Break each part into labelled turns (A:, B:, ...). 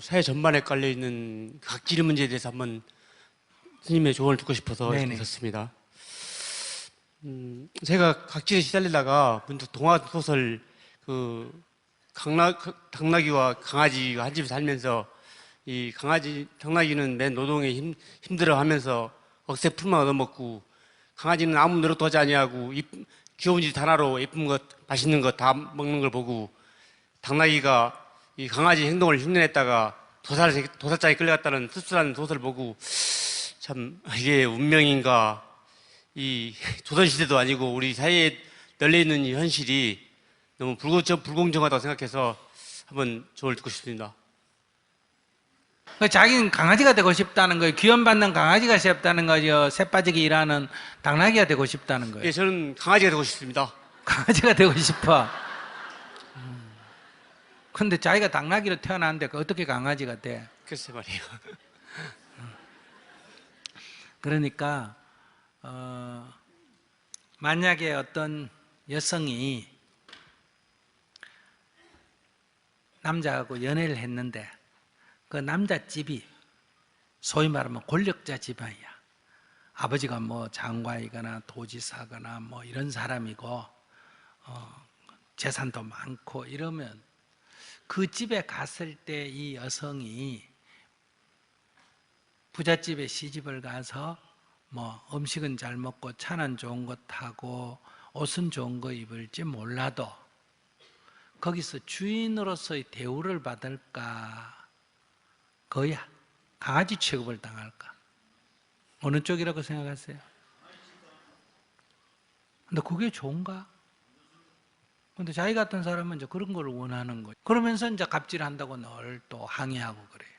A: 사회 전반에 깔려 있는 각질 문제에 대해서 한번 스님의 조언을 듣고 싶어서
B: 네네.
A: 있었습니다. 제가 각질에 시달리다가 문득 동화 소설 당나귀와 강아지가 한 집에 살면서 이 당나귀는 맨 노동에 힘들어하면서 억새 풀만 얻어먹고 강아지는 아무 노력도 하지 아니하고 귀여운 짓 하나로 예쁜 것, 맛있는 것 다 먹는 걸 보고 당나귀가 이 강아지 행동을 흉내냈다가 도살장에 끌려갔다는 씁쓸한 소설을 보고 참 이게 운명인가, 이 조선시대도 아니고 우리 사회에 널려있는 이 현실이 너무 불공정하다고 생각해서 한번 조언을 듣고 싶습니다.
B: 자기는 강아지가 되고 싶다는 거예요? 귀염받는 강아지가 싶다는 거죠? 새빠지게 일하는 당나귀가 되고 싶다는 거예요?
A: 예, 저는 강아지가 되고 싶습니다.
B: 강아지가 되고 싶어. 근데 자기가 당나귀로 태어났는데 어떻게 강아지가 돼?
A: 글쎄 말이에요.
B: 그러니까 만약에 어떤 여성이 남자하고 연애를 했는데 그 남자집이 소위 말하면 권력자 집안이야. 아버지가 뭐 장관이거나 도지사거나 뭐 이런 사람이고 재산도 많고 이러면 그 집에 갔을 때 이 여성이 부잣집에 시집을 가서 뭐 음식은 잘 먹고 차는 좋은 거 타고 옷은 좋은 거 입을지 몰라도 거기서 주인으로서의 대우를 받을까? 거야. 강아지 취급을 당할까? 어느 쪽이라고 생각하세요? 근데 그게 좋은가? 근데 자기 같은 사람은 이제 그런 걸 원하는 거예요. 그러면서 이제 갑질한다고 늘 또 항의하고 그래요.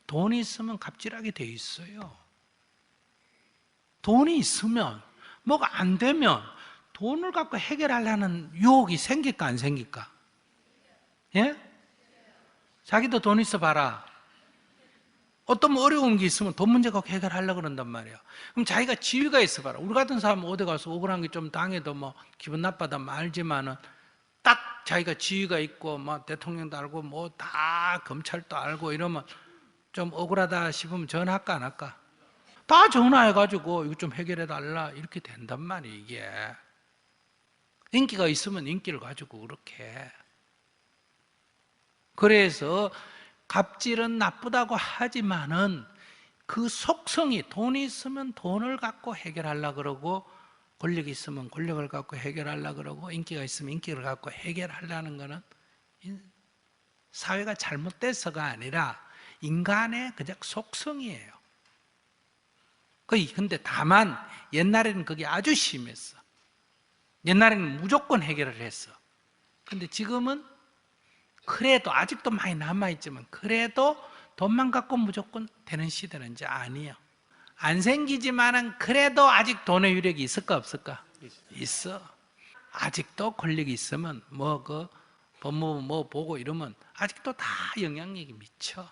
B: 돈이 있으면 갑질하게 돼 있어요. 돈이 있으면 뭐가 안 되면 돈을 갖고 해결하려는 유혹이 생길까 안 생길까? 예? 자기도 돈 있어 봐라. 어떤 어려운 게 있으면 돈 문제 갖고 해결하려고 그런단 말이야. 그럼 자기가 지위가 있어 봐라. 우리 같은 사람은 어디 가서 억울한 게 좀 당해도 뭐 기분 나빠다 말지만은 딱 자기가 지위가 있고 뭐 대통령도 알고 뭐 다 검찰도 알고 이러면 좀 억울하다 싶으면 전화할까 안 할까? 다 전화해가지고 이거 좀 해결해달라 이렇게 된단 말이에요. 이게 인기가 있으면 인기를 가지고 그렇게. 그래서 갑질은 나쁘다고 하지만은 그 속성이 돈이 있으면 돈을 갖고 해결하려고 그러고 권력이 있으면 권력을 갖고 해결하려고 그러고 인기가 있으면 인기를 갖고 해결하려는 거는 사회가 잘못돼서가 아니라 인간의 그냥 속성이에요. 근데 다만 옛날에는 그게 아주 심했어. 옛날에는 무조건 해결을 했어. 근데 지금은 그래도 아직도 많이 남아있지만 그래도 돈만 갖고 무조건 되는 시대는 이제 아니에요. 안 생기지만은 그래도 아직 돈의 유력이 있을까 없을까? 있어. 아직도 권력이 있으면 뭐 법무부 뭐 보고 이러면 아직도 다 영향력이 미쳐.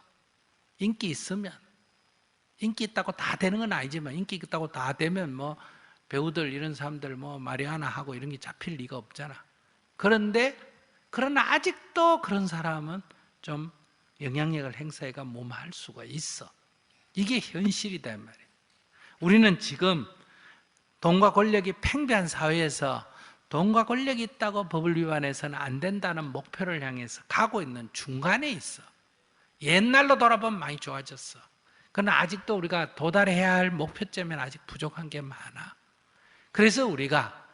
B: 인기 있으면 인기 있다고 다 되는 건 아니지만 인기 있다고 다 되면 뭐 배우들 이런 사람들 뭐 마리아나 하고 이런 게 잡힐 리가 없잖아. 그러나 아직도 그런 사람은 좀 영향력을 행사해가 몸할 수가 있어. 이게 현실이다 이 말이에요. 우리는 지금 돈과 권력이 팽배한 사회에서 돈과 권력이 있다고 법을 위반해서는 안 된다는 목표를 향해서 가고 있는 중간에 있어. 옛날로 돌아보면 많이 좋아졌어. 그러나 아직도 우리가 도달해야 할 목표점에는 아직 부족한 게 많아. 그래서 우리가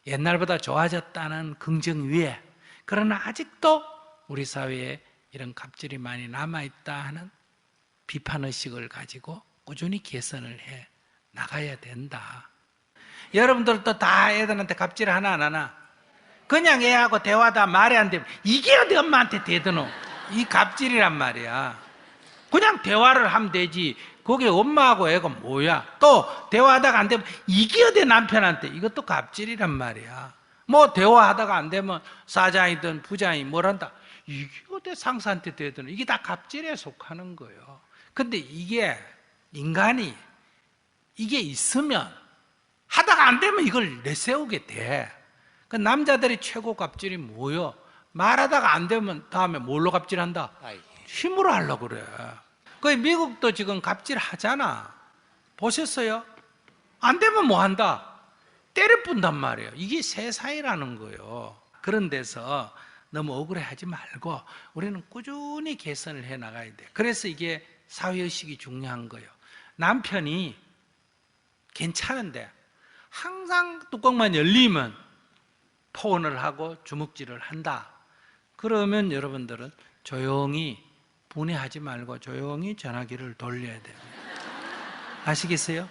B: 옛날보다 좋아졌다는 긍정 위에 그러나 아직도 우리 사회에 이런 갑질이 많이 남아있다 하는 비판의식을 가지고 꾸준히 개선을 해 나가야 된다. 여러분들도 다 애들한테 갑질 하나 안 하나? 그냥 애하고 대화다 말이 안 되면 이게 어디 엄마한테 대드노? 이 갑질이란 말이야. 그냥 대화를 하면 되지. 거기 엄마하고 애가 뭐야? 또 대화하다가 안 되면 이게 어디 남편한테? 이것도 갑질이란 말이야. 뭐 대화하다가 안 되면 사장이든 부장이 뭘 한다. 이게 어디 상사한테 대드노? 이게 다 갑질에 속하는 거예요. 근데 이게 인간이 이게 있으면 하다가 안 되면 이걸 내세우게 돼. 그 남자들이 최고 갑질이 뭐요? 말하다가 안 되면 다음에 뭘로 갑질한다? 힘으로 하려고 그래. 그 미국도 지금 갑질하잖아. 보셨어요? 안 되면 뭐 한다? 때려 뿐단 말이에요. 이게 세상이라는 거예요. 그런 데서 너무 억울해하지 말고 우리는 꾸준히 개선을 해 나가야 돼. 그래서 이게 사회의식이 중요한 거예요. 남편이 괜찮은데 항상 뚜껑만 열리면 포원을 하고 주먹질을 한다. 그러면 여러분들은 조용히 분해하지 말고 조용히 전화기를 돌려야 돼요. 아시겠어요?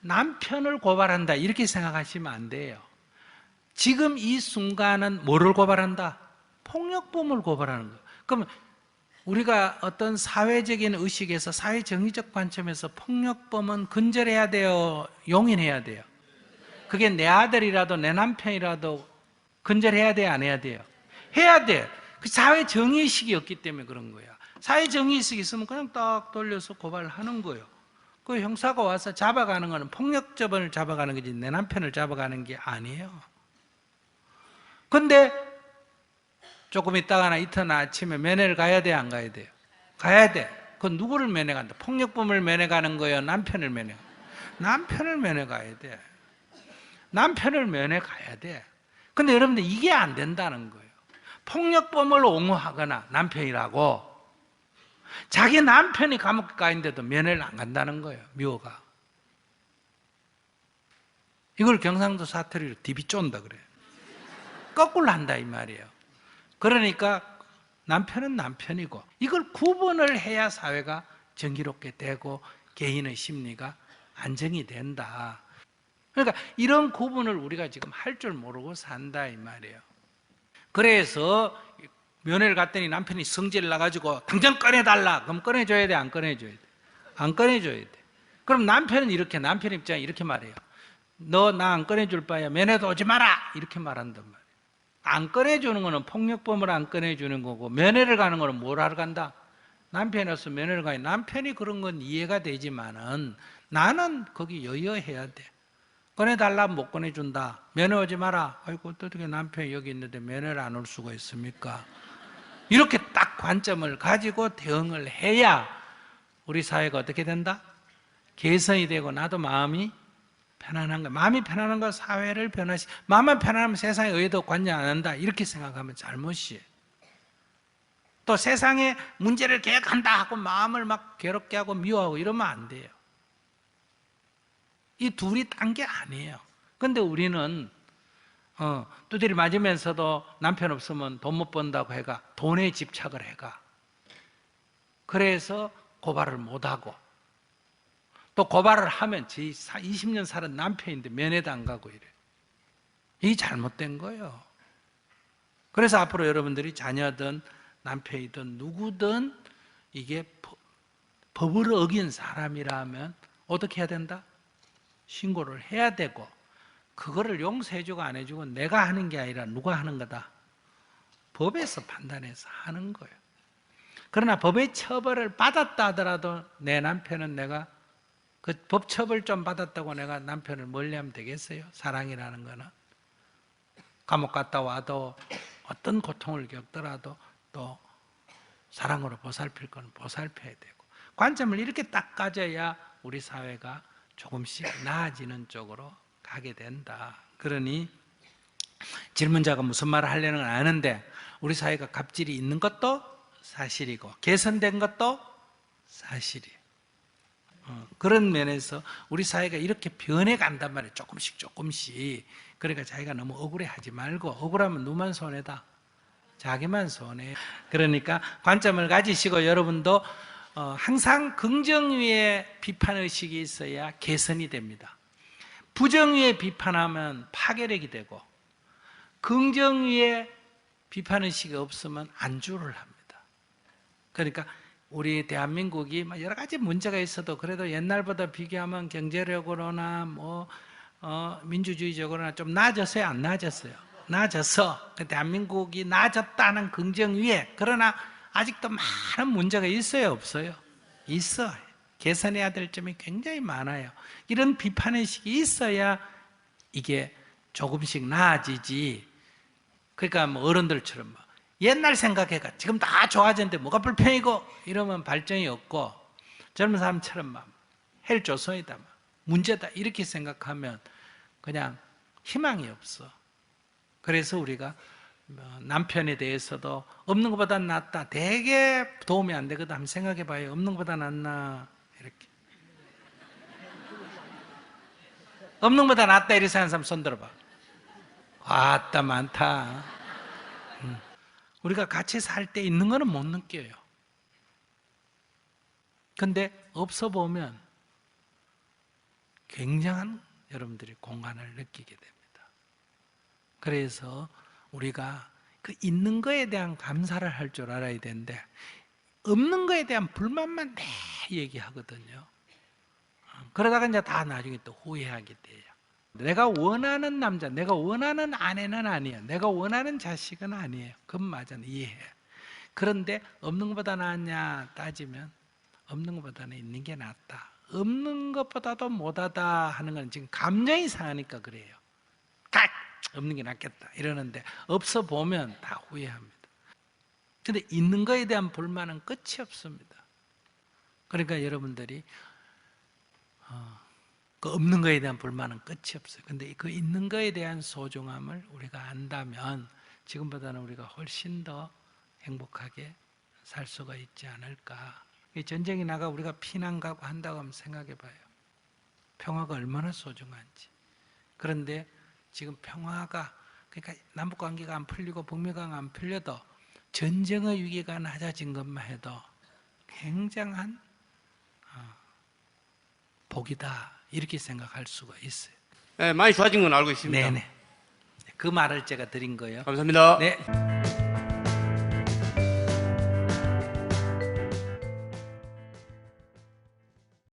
B: 남편을 고발한다 이렇게 생각하시면 안 돼요. 지금 이 순간은 뭐를 고발한다? 폭력범을 고발하는 거예요. 그럼 우리가 어떤 사회적인 의식에서 사회정의적 관점에서 폭력범은 근절해야 돼요? 용인해야 돼요? 그게 내 아들이라도 내 남편이라도 근절해야 돼요? 안 해야 돼요? 해야 돼. 그 사회정의의식이 없기 때문에 그런 거야. 사회정의의식이 있으면 그냥 딱 돌려서 고발하는 거예요. 그 형사가 와서 잡아가는 거는 폭력범을 잡아가는 거지 내 남편을 잡아가는 게 아니에요. 근데 조금 있다가나 이튿날 아침에 면회를 가야 돼, 안 가야 돼요? 가야 돼. 그건 누구를 면회 간다? 폭력범을 면회 가는 거예요? 남편을 면회? 남편을 면회 가야 돼. 남편을 면회 가야 돼. 근데 여러분들 이게 안 된다는 거예요. 폭력범을 옹호하거나 남편이라고 자기 남편이 감옥에 가 있는데도 면회를 안 간다는 거예요. 미호가. 이걸 경상도 사투리로 디비 쫀다 그래요. 거꾸로 한다 이 말이에요. 그러니까 남편은 남편이고 이걸 구분을 해야 사회가 정의롭게 되고 개인의 심리가 안정이 된다. 그러니까 이런 구분을 우리가 지금 할 줄 모르고 산다 이 말이에요. 그래서 면회를 갔더니 남편이 성질을 나가지고 당장 꺼내달라. 그럼 꺼내줘야 돼, 안 꺼내줘야 돼? 안 꺼내줘야 돼. 그럼 남편은 이렇게, 남편 입장에 이렇게 말해요. 너 나 안 꺼내줄 바야 면회도 오지 마라. 이렇게 말한단 말이에요. 안 꺼내주는 거는 폭력범을 안 꺼내주는 거고 면회를 가는 거는 뭘 하러 간다? 남편이 와서 면회를 가니 남편이 그런 건 이해가 되지만은 나는 거기 여여해야 돼. 꺼내달라면 못 꺼내준다. 면회 오지 마라. 아이고 어떻게 남편이 여기 있는데 면회를 안 올 수가 있습니까? 이렇게 딱 관점을 가지고 대응을 해야 우리 사회가 어떻게 된다? 개선이 되고 나도 마음이 편안한 거야. 마음이 편안한 거 사회를 마음만 편안하면 세상에 의해도 관여 안 한다. 이렇게 생각하면 잘못이에요. 또 세상에 문제를 개혁한다 하고 마음을 막 괴롭게 하고 미워하고 이러면 안 돼요. 이 둘이 딴 게 아니에요. 근데 우리는 두드리 맞으면서도 남편 없으면 돈 못 번다고 해가 돈에 집착을 해가. 그래서 고발을 못하고 또 고발을 하면 제 20년 살은 남편인데 면회도 안 가고 이래. 이게 잘못된 거예요. 그래서 앞으로 여러분들이 자녀든 남편이든 누구든 이게 법을 어긴 사람이라면 어떻게 해야 된다? 신고를 해야 되고 그거를 용서해주고 안 해주고 내가 하는 게 아니라 누가 하는 거다? 법에서 판단해서 하는 거예요. 그러나 법의 처벌을 받았다 하더라도 내 남편은 내가 그 법 처벌 좀 받았다고 내가 남편을 멀리하면 되겠어요? 사랑이라는 거는 감옥 갔다 와도 어떤 고통을 겪더라도 또 사랑으로 보살필 건 보살펴야 되고 관점을 이렇게 딱 가져야 우리 사회가 조금씩 나아지는 쪽으로 가게 된다. 그러니 질문자가 무슨 말을 하려는 건 아는데 우리 사회가 갑질이 있는 것도 사실이고 개선된 것도 사실이에요. 그런 면에서 우리 사회가 이렇게 변해간단 말이에요. 조금씩. 그러니까 자기가 너무 억울해하지 말고 억울하면 누만 손해다? 자기만 손해. 그러니까 관점을 가지시고 여러분도 항상 긍정 위에 비판의식이 있어야 개선이 됩니다. 부정 위에 비판하면 파괴력이 되고 긍정 위에 비판의식이 없으면 안주를 합니다. 그러니까 우리 대한민국이 여러 가지 문제가 있어도 그래도 옛날보다 비교하면 경제력으로나 민주주의적으로나 좀 나아졌어요? 안 나아졌어요? 나아져서 대한민국이 나아졌다는 긍정 위에 그러나 아직도 많은 문제가 있어요? 없어요? 있어요. 개선해야 될 점이 굉장히 많아요. 이런 비판의식이 있어야 이게 조금씩 나아지지. 그러니까 어른들처럼 옛날 생각해가 지금 다 좋아졌는데 뭐가 불평이고 이러면 발전이 없고 젊은 사람처럼 막 헬조선이다, 막 문제다 이렇게 생각하면 그냥 희망이 없어. 그래서 우리가 남편에 대해서도 없는 것보다 낫다, 되게 도움이 안 되거든. 한번 생각해 봐요. 없는 것보다 낫나 이렇게. 없는 것보다 낫다 이렇게 생각하는 사람 손 들어봐. 아따 많다. 우리가 같이 살 때 있는 거는 못 느껴요. 근데 없어 보면 굉장한 여러분들이 공간을 느끼게 됩니다. 그래서 우리가 그 있는 거에 대한 감사를 할 줄 알아야 되는데 없는 거에 대한 불만만 매 얘기하거든요. 그러다가 이제 다 나중에 또 후회하게 돼요. 내가 원하는 남자, 내가 원하는 아내는 아니에요. 내가 원하는 자식은 아니에요. 그건 맞아, 이해해. 그런데 없는 것보다 낫냐 따지면 없는 것보다는 있는 게 낫다. 없는 것보다도 못하다 하는 건 지금 감정이 상하니까 그래요. 없는 게 낫겠다 이러는데 없어 보면 다 후회합니다. 근데 있는 거에 대한 불만은 끝이 없습니다. 그러니까 여러분들이 그 없는 거에 대한 불만은 끝이 없어요. 근데 그 있는 거에 대한 소중함을 우리가 안다면 지금보다는 우리가 훨씬 더 행복하게 살 수가 있지 않을까. 전쟁이 나가 우리가 피난 가고 한다고 하면 생각해 봐요. 평화가 얼마나 소중한지. 그런데 지금 평화가, 그러니까 남북관계가 안 풀리고 북미관 안 풀려도 전쟁의 위기가 낮아진 것만 해도 굉장한 복이다 이렇게 생각할 수가 있어요.
A: 네, 많이 좋아진 건 알고 있습니다.
B: 네네. 그 말을 제가 드린 거예요.
A: 감사합니다.
B: 네.